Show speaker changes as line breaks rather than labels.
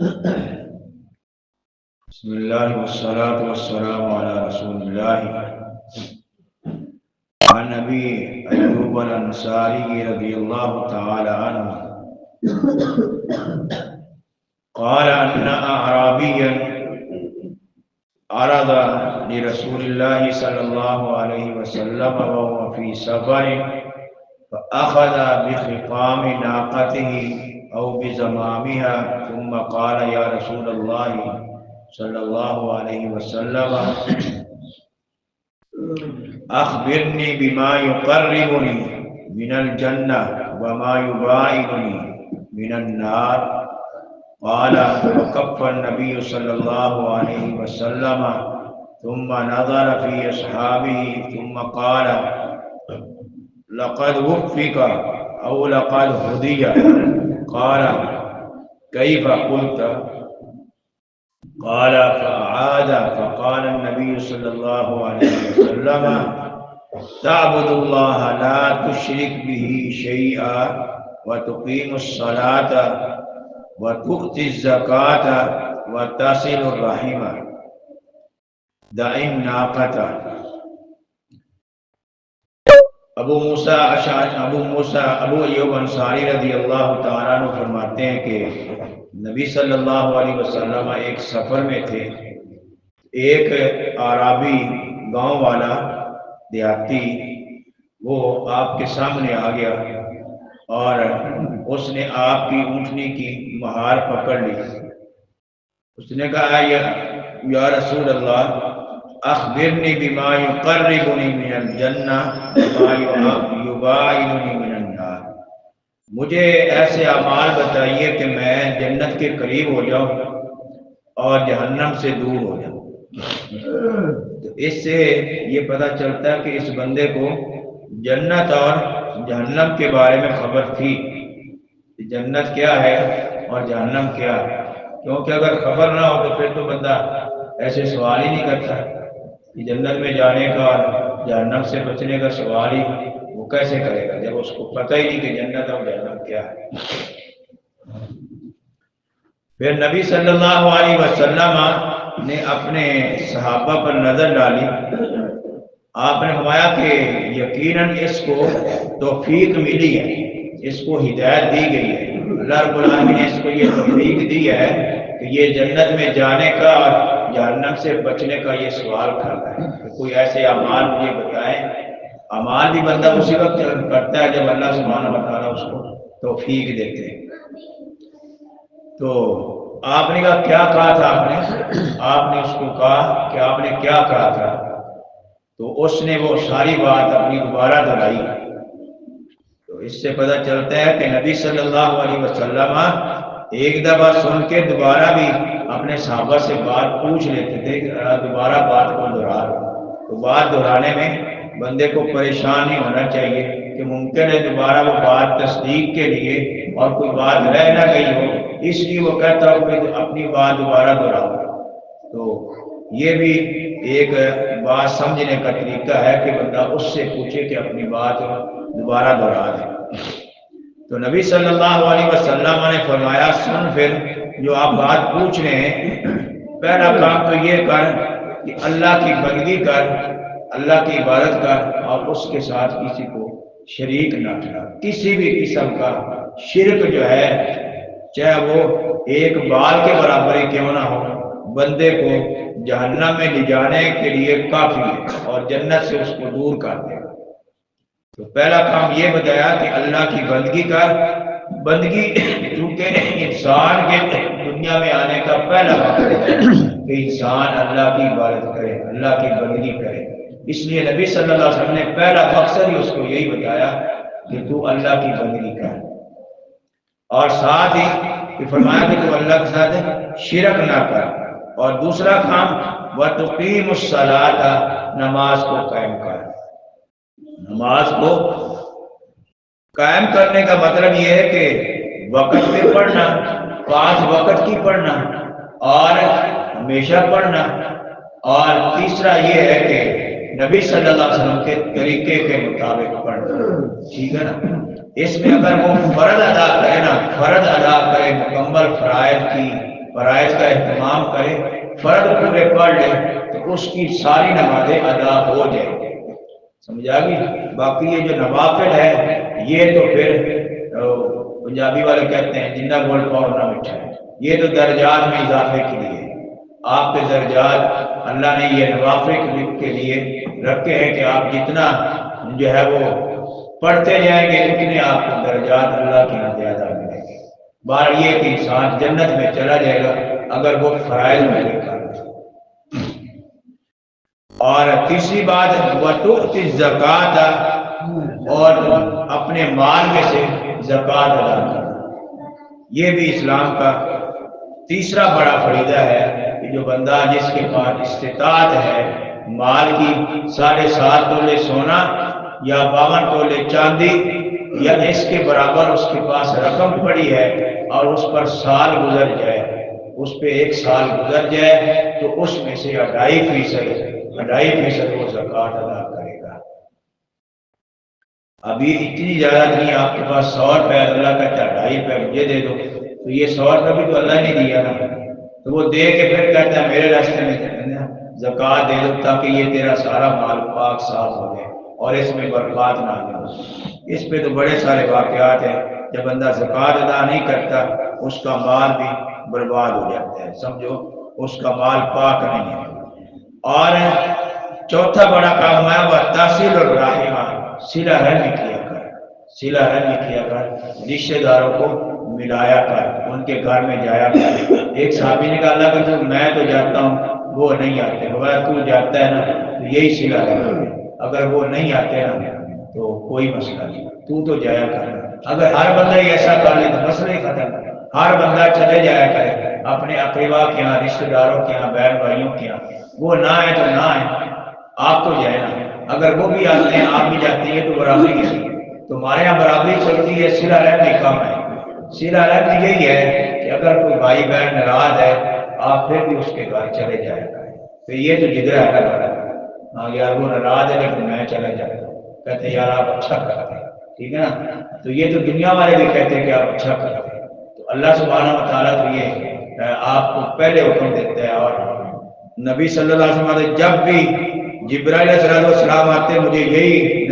بسم اللہ والصلاة والسلام علی رسول اللہ عن نبی ایوب الانصاری رضی اللہ تعالی عنہ قال ان اعرابیا عرض لرسول اللہ صلی اللہ علیہ وسلم وهو في سفر فأخذ بخطام ناقته أو بزمامها ثم قال يا رسول الله صلى الله عليه وسلم أخبرني بما يقربني من الجنة وما يباعدني من النار قال وكف النبي صلى الله عليه وسلم ثم نظر في أصحابه ثم قال لقد وفق أو لقد هدي قال كيف قلت قال فأعاد فقال النبي صلى الله عليه وسلم تعبد الله لا تشرك به شيئا وتقيم الصلاة وتؤتي الزكاة وتصل الرحم دع الناقة۔ ابو ایوب انصاری رضی اللہ تعالیٰ عنہ فرماتے ہیں کہ نبی صلی اللہ علیہ وسلم ایک سفر میں تھے۔ ایک اعرابی گاؤں والا دیہاتی وہ آپ کے سامنے آ گیا اور اس نے آپ کی اونٹنی کی مہار پکڑ لی۔ اس نے کہا یا رسول اللہ اخبرنی بما یقربنی من الجنہ وما یباعدنی من النار، مجھے ایسے اعمال بتائیے کہ میں جنت کے قریب ہو جاؤں اور جہنم سے دور ہو جاؤں۔ تو اس سے یہ پتہ چلتا ہے کہ اس بندے کو جنت اور جہنم کے بارے میں خبر تھی کہ جنت کیا ہے اور جہنم کیا ہے، کیونکہ اگر خبر نہ ہو تو پھر تو بندہ ایسے سوال ہی نہیں کرتا کہ جنت میں جانے کا اور جہنم سے بچنے کا سوال ہی وہ کیسے کرے گا جب اس کو پتہ ہی نہیں کہ جنت اور جہنم کیا ہے۔ پھر نبی صلی اللہ علیہ وسلم نے اپنے صحابہ پر نظر ڈالی۔ آپ نے فرمایا کہ یقیناً اس کو توفیق ملی ہے، اس کو ہدایت دی گئی ہے، اللہ رب العالمین نے اس کو یہ توفیق دی ہے کہ یہ جنت میں جانے کا اور جہنم سے بچنے کا یہ سوال کرتا ہے کہ کوئی ایسے اعمال مجھے بتائیں۔ اعمال بھی بندہ اسی وقت کرتا ہے جب اللہ سبحانہ و تعالیٰ اس کو توفیق دیتے ہیں۔ تو آپ نے کہا کیا کہا تھا آپ نے اس کو کہا کہ آپ نے کیا کہا تھا، تو اس نے وہ ساری بات اپنی دوبارہ دہرائی۔ تو اس سے پتہ چلتا ہے کہ نبی صلی اللہ علیہ وسلم ایک دفعہ سن کے دوبارہ بھی اپنے صحابہ سے بات پوچھ لیتے تھے کہ دوبارہ بات کو دہرا دو۔ تو بات دہرانے میں بندے کو پریشان نہیں ہونا چاہیے کہ ممکن ہے دوبارہ وہ بات تصدیق کے لیے اور کوئی بات رہ نہ گئی ہو، اس لیے وہ کہتا ہو کہ اپنی بات دوبارہ دہراؤ۔ تو یہ بھی ایک بات سمجھنے کا طریقہ ہے کہ بندہ اس سے پوچھے کہ اپنی بات دوبارہ دہرا دے۔ تو نبی صلی اللہ علیہ وسلم نے فرمایا سن پھر جو آپ بات پوچھ رہے ہیں، پہلا کام تو یہ کر کہ اللہ کی بندگی کر، اللہ کی عبادت کر اور اس کے ساتھ کسی کو شریک نہ ٹھہرا۔ کسی بھی قسم کا شرک جو ہے چاہے وہ ایک بال کے برابر ہی کیوں نہ ہو، بندے کو جہنم میں لے جانے کے لیے کافی ہے اور جنت سے اس کو دور کر دے گا۔ تو پہلا کام یہ بتایا کہ اللہ کی بندگی کر۔ بندگی چونکہ انسان کے دنیا میں آنے کا پہلا وقت ہے کہ انسان اللہ کی عبادت کرے، اللہ کی بندگی کرے، اس لیے نبی صلی اللہ علیہ وسلم نے پہلا مقصد ہی اس کو یہی بتایا کہ تو اللہ کی بندگی کر، اور ساتھ ہی فرمایا کہ تو اللہ کے ساتھ شرک نہ کر، اور دوسرا کام وَتُقِيمُ الصَّلَاةَ، نماز کو قائم کر۔ نماز کو قائم کرنے کا مطلب یہ ہے کہ وقت پہ پڑھنا، 5 وقت کی پڑھنا اور ہمیشہ پڑھنا، اور تیسرا یہ ہے کہ نبی صلی اللہ علیہ وسلم کے طریقے کے مطابق پڑھنا، ٹھیک ہے نا۔ اس میں اگر وہ فرض ادا کرے نا، فرض ادا کرے مکمل فرائض کی فرائض کا اہتمام کرے، فرض پورے پڑھ لے تو اس کی ساری نمازیں ادا ہو جائیں گے، سمجھا گی؟ باقی یہ جو نوافل ہے یہ تو پھر پنجابی والے کہتے ہیں جنہ بول پاؤ نہ مٹھا ہے، یہ تو درجات میں اضافے کے لیے آپ کے درجات اللہ نے یہ نوافل کے لیے رکھے ہیں کہ آپ جتنا جو ہے وہ پڑھتے جائیں گے اتنے آپ کو درجات اللہ کے یہاں زیادہ ملیں گے۔ بار یہ کہ انسان جنت میں چلا جائے گا اگر وہ فرائض میں کر لے۔ اور تیسری بات وَتُؤْتِ الزَّكَاةَ، اور اپنے مال میں سے زکوٰۃ ادا کرنا، یہ بھی اسلام کا تیسرا بڑا فریضہ ہے کہ جو بندہ جس کے پاس استطاعت ہے مال کی 7.5 تولے سونا یا 52 تولے چاندی یا اس کے برابر اس کے پاس رقم پڑی ہے اور اس پر سال گزر جائے، اس پہ 1 سال گزر جائے تو اس میں سے 2.5% وہ زکوٰۃ ادا کرے گا۔ ابھی اتنی زیادہ نہیں، آپ کے پاس 100 روپے، اللہ کا 2.5 روپے مجھے دے دو، تو یہ 100 روپے بھی تو اللہ نے دیا نا، تو وہ دے کے پھر کہتا ہے میرے راستے میں زکوٰۃ دے دو تاکہ یہ تیرا سارا مال پاک صاف ہو جائے اور اس میں برکات نہ ہو۔ اس پہ تو بڑے سارے واقعات ہیں، جب بندہ زکوٰۃ ادا نہیں کرتا اس کا مال بھی برباد ہو جاتا ہے، سمجھو اس کا مال پاک نہیں ہے۔ اور چوتھا بڑا کام ہے وہ تحصیل الرحمہ، صلہ رحمی کیا کر، صلہ رحمی کیا کر، رشتہ داروں کو ملایا کر، ان کے گھر میں جایا کر۔ ایک صحابی نے کہا اللہ کا تو میں تو جاتا ہوں وہ نہیں آتے، تو جاتا ہے نا تو یہی صلہ رحمی ہے، اگر وہ نہیں آتے نا تو کوئی مسئلہ نہیں، تو جایا کر۔ اگر ہر بندہ ہی ایسا کر لے تو مسئلہ ہی ختم، ہر بندہ چلے جایا کرے اپنے اقربا کے یہاں، رشتہ داروں کے یہاں، بہن بھائیوں کے یہاں، وہ نہ آئے تو نہ آئے، آپ تو جائے نا، اگر وہ بھی آتے ہیں آپ بھی جاتے ہیں تو برابری ہے، تمہارے یہاں برابری چلتی ہے، صلہ رحمی کم ہے۔ صلہ رحمی یہی ہے کہ اگر کوئی بھائی بہن ناراض ہے آپ پھر بھی اس کے گھر چلے جایا کریں، تو یہ تو جگر ہے نا، ہاں یار وہ ناراض ہے لیکن میں چلا جاتا ہوں، کہتے ہیں یار آپ اچھا کرتے ہیں، ٹھیک ہے نا، تو یہ تو دنیا والے بھی کہتے ہیں کہ آپ اچھا کرتے ہیں، تو اللہ سبحانہ و تعالیٰ تو یہ آپ کو پہلے حکم دیتا ہے۔ اور نبی صلی اللہ علیہ وسلم جب بھی جبرائیل علیہ السلام آتے مجھے یہی